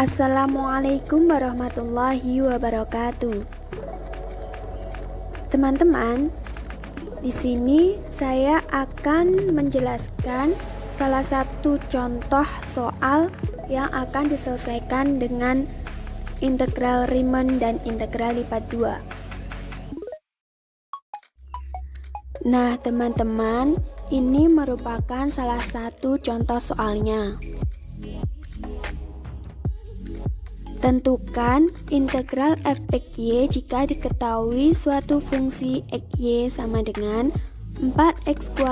Assalamualaikum warahmatullahi wabarakatuh. Teman-teman, di sini saya akan menjelaskan salah satu contoh soal yang akan diselesaikan dengan integral Riemann dan integral lipat 2. Nah, teman-teman, ini merupakan salah satu contoh soalnya. Tentukan integral f(x)y jika diketahui suatu fungsi xy sama dengan 4x²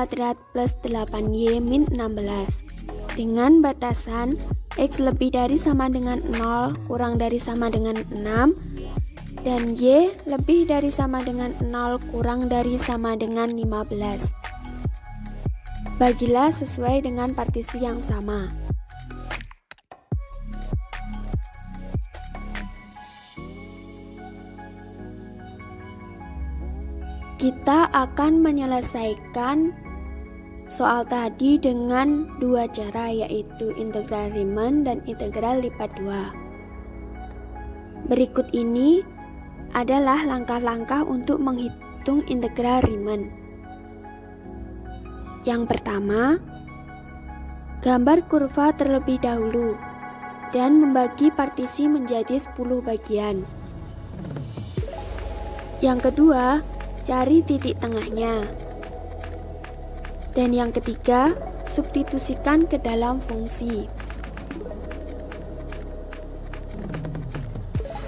plus 8y min 16 dengan batasan x lebih dari sama dengan 0 kurang dari sama dengan 6 dan y lebih dari sama dengan 0 kurang dari sama dengan 15. Bagilah sesuai dengan partisi yang sama. Kita akan menyelesaikan soal tadi dengan dua cara, yaitu integral Riemann dan integral lipat 2. Berikut ini adalah langkah-langkah untuk menghitung integral Riemann. Yang pertama, gambar kurva terlebih dahulu dan membagi partisi menjadi 10 bagian. Yang kedua, cari titik tengahnya. Dan yang ketiga, substitusikan ke dalam fungsi.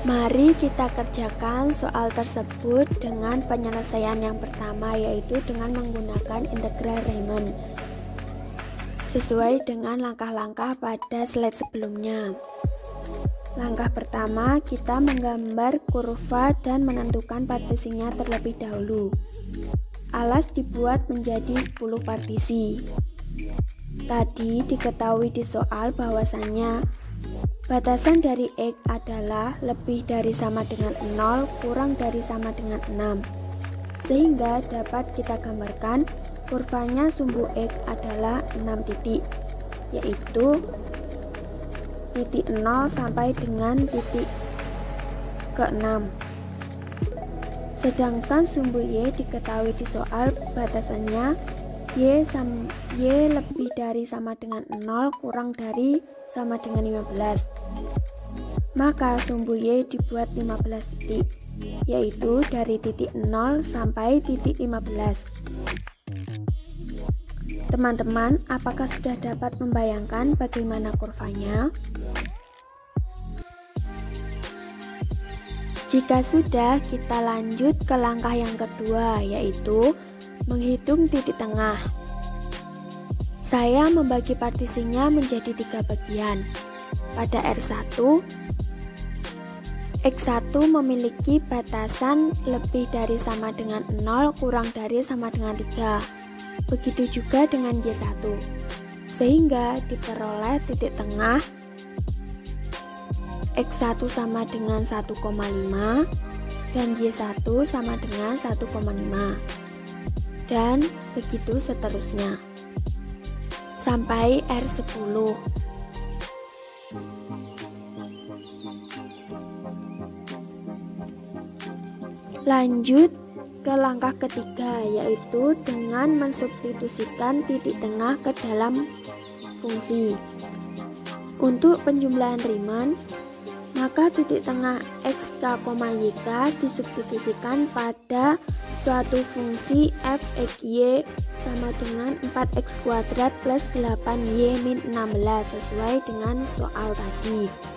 Mari kita kerjakan soal tersebut dengan penyelesaian yang pertama, yaitu dengan menggunakan integral Riemann. Sesuai dengan langkah-langkah pada slide sebelumnya. Langkah pertama, kita menggambar kurva dan menentukan partisinya terlebih dahulu. Alas dibuat menjadi 10 partisi. Tadi diketahui di soal bahwasannya batasan dari x adalah lebih dari sama dengan 0 kurang dari sama dengan 6. Sehingga dapat kita gambarkan kurvanya sumbu x adalah 6 titik, yaitu titik 0 sampai dengan titik ke-6. Sedangkan sumbu y diketahui di soal batasannya y lebih dari sama dengan 0 kurang dari sama dengan 15. Maka sumbu y dibuat 15 titik, yaitu dari titik 0 sampai titik 15. Teman-teman, apakah sudah dapat membayangkan bagaimana kurvanya? Jika sudah, kita lanjut ke langkah yang kedua, yaitu menghitung titik tengah. Saya membagi partisinya menjadi 3 bagian. Pada R1, X1 memiliki batasan lebih dari sama dengan 0 kurang dari sama dengan 3. Begitu juga dengan Y1, sehingga diperoleh titik tengah X1 sama dengan 1,5 dan Y1 sama dengan 1,5, dan begitu seterusnya sampai R10. Lanjut ke langkah ketiga, yaitu dengan mensubstitusikan titik tengah ke dalam fungsi. Untuk penjumlahan Riemann, maka titik tengah xk, yk disubstitusikan pada suatu fungsi f(x)y sama dengan 4x² plus 8y min 16 sesuai dengan soal tadi.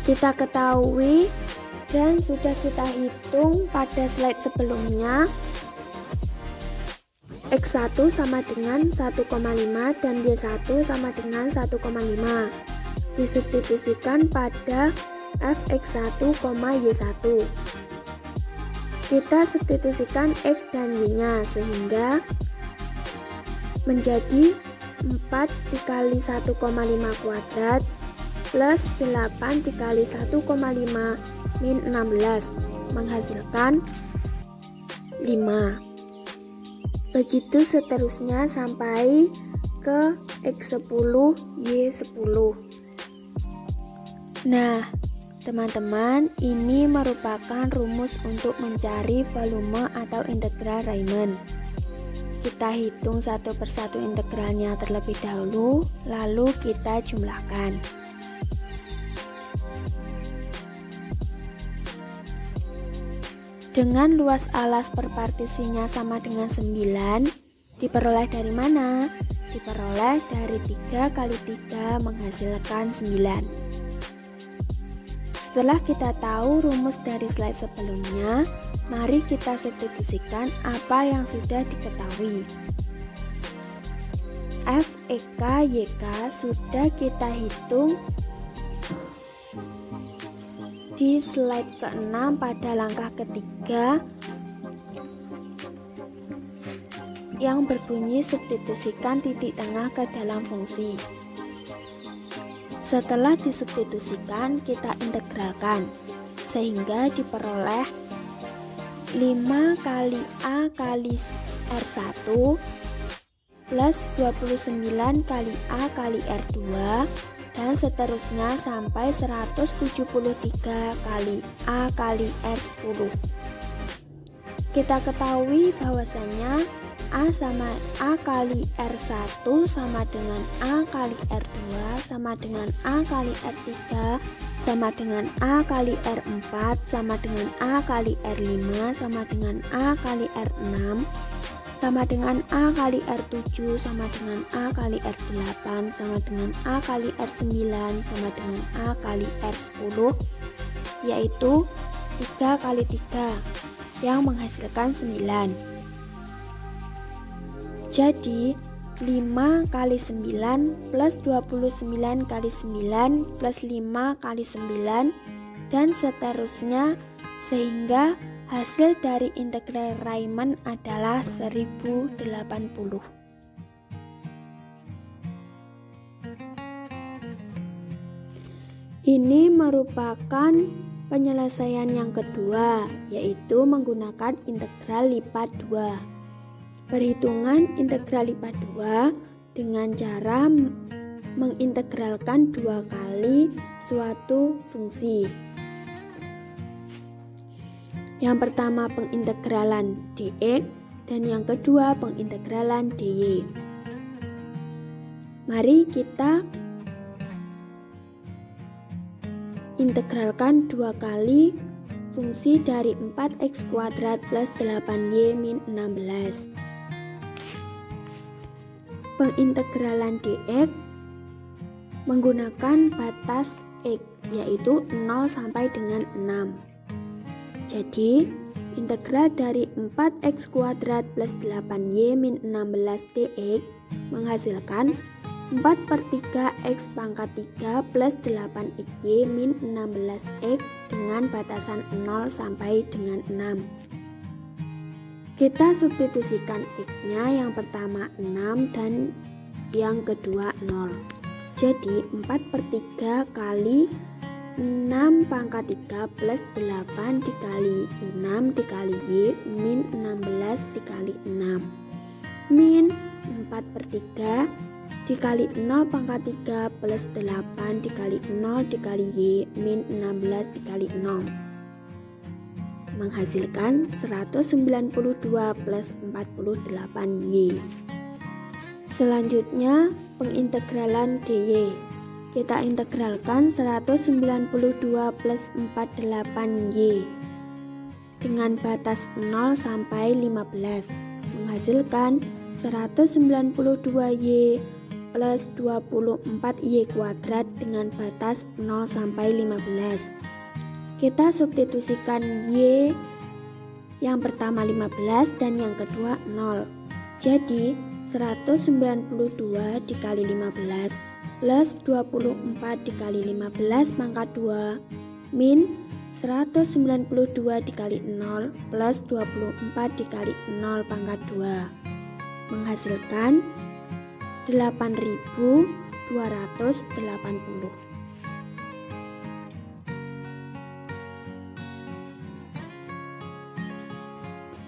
Kita ketahui dan sudah kita hitung pada slide sebelumnya, X1 sama dengan 1,5 dan Y1 sama dengan 1,5. Disubstitusikan pada fx1, y1. Kita substitusikan x dan y-nya sehingga menjadi 4 dikali 1,5 kuadrat plus 8 dikali 1,5 min 16 menghasilkan 5. Begitu seterusnya sampai ke X10 Y10. Nah, teman-teman, ini merupakan rumus untuk mencari volume atau integral Riemann. Kita hitung satu persatu integralnya terlebih dahulu, lalu kita jumlahkan. Dengan luas alas per partisinya sama dengan 9, diperoleh dari mana? Diperoleh dari 3 kali 3 menghasilkan 9. Setelah kita tahu rumus dari slide sebelumnya, mari kita substitusikan apa yang sudah diketahui. F, EK, YK sudah kita hitung di slide ke-6 pada langkah ketiga yang berbunyi substitusikan titik tengah ke dalam fungsi. Setelah disubstitusikan, kita integralkan sehingga diperoleh 5 kali A kali R1 plus 29 kali A kali R2 dan seterusnya sampai 173 kali A kali R10. Kita ketahui bahwasanya A kali R1 sama dengan A kali R2 sama dengan A kali R3 sama dengan A kali R4 sama dengan A kali R5 sama dengan A kali R6 sama dengan A kali R7 sama dengan A kali R8 sama dengan A kali R9 sama dengan A kali R10, yaitu 3 kali 3 yang menghasilkan 9. Jadi 5 kali 9 plus 29 kali 9 plus 5 kali 9 dan seterusnya, sehingga hasil dari integral Riemann adalah 1080. Ini merupakan penyelesaian yang kedua, yaitu menggunakan integral lipat 2. Perhitungan integral lipat 2 dengan cara mengintegralkan 2 kali suatu fungsi. Yang pertama pengintegralan dx dan yang kedua pengintegralan dy. Mari kita integralkan 2 kali fungsi dari 4x kuadrat plus 8y min 16. Pengintegralan dx menggunakan batas x, yaitu 0 sampai dengan 6. Jadi, integral dari 4x kuadrat plus 8y min 16 dx menghasilkan 4/3 x pangkat 3 plus 8xy min 16x dengan batasan 0 sampai dengan 6. Kita substitusikan x-nya, yang pertama 6 dan yang kedua 0. Jadi 4/3 kali 6 pangkat 3 plus 8 dikali 6 dikali y min 16 dikali 6 min 4/3 dikali 0 pangkat 3 plus 8 dikali 0 dikali y min 16 dikali 0 menghasilkan 192 plus 48y. Selanjutnya pengintegralan dy. Kita integralkan 192 plus 48y dengan batas 0 sampai 15 menghasilkan 192y plus 24y kuadrat dengan batas 0 sampai 15. Kita substitusikan y yang pertama 15 dan yang kedua 0. Jadi 192 dikali 15 plus 24 dikali 15 pangkat 2 min 192 dikali 0 plus 24 dikali 0 pangkat 2 menghasilkan 8.280.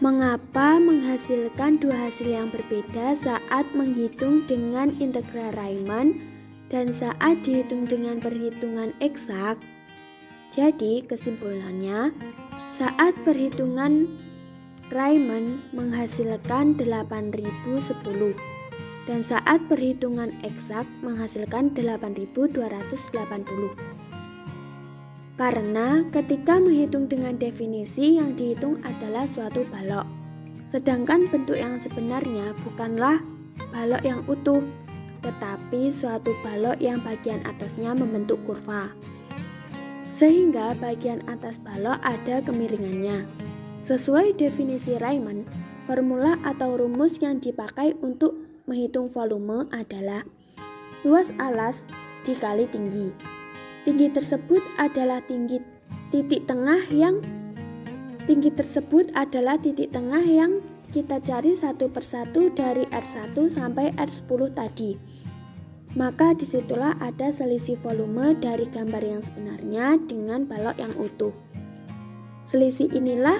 Mengapa menghasilkan dua hasil yang berbeda saat menghitung dengan integral Riemann dan saat dihitung dengan perhitungan eksak? Jadi kesimpulannya, saat perhitungan Riemann menghasilkan 8010 dan saat perhitungan eksak menghasilkan 8280. Karena ketika menghitung dengan definisi yang dihitung adalah suatu balok, sedangkan bentuk yang sebenarnya bukanlah balok yang utuh, tetapi suatu balok yang bagian atasnya membentuk kurva. Sehingga bagian atas balok ada kemiringannya. Sesuai definisi Riemann, formula atau rumus yang dipakai untuk menghitung volume adalah luas alas dikali tinggi. Tinggi tersebut adalah titik tengah yang kita cari satu persatu dari R1 sampai R10 tadi. Maka disitulah ada selisih volume dari gambar yang sebenarnya dengan balok yang utuh. Selisih inilah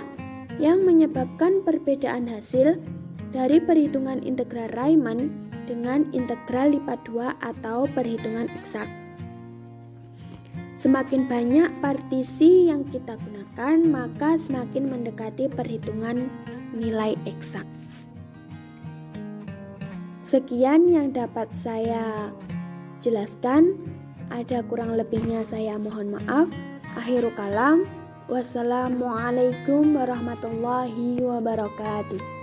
yang menyebabkan perbedaan hasil dari perhitungan integral Riemann dengan integral lipat 2 atau perhitungan eksak. Semakin banyak partisi yang kita gunakan, maka semakin mendekati perhitungan nilai eksak. Sekian yang dapat saya jelaskan. Ada kurang lebihnya saya mohon maaf. Akhirul kalam. Wassalamualaikum warahmatullahi wabarakatuh.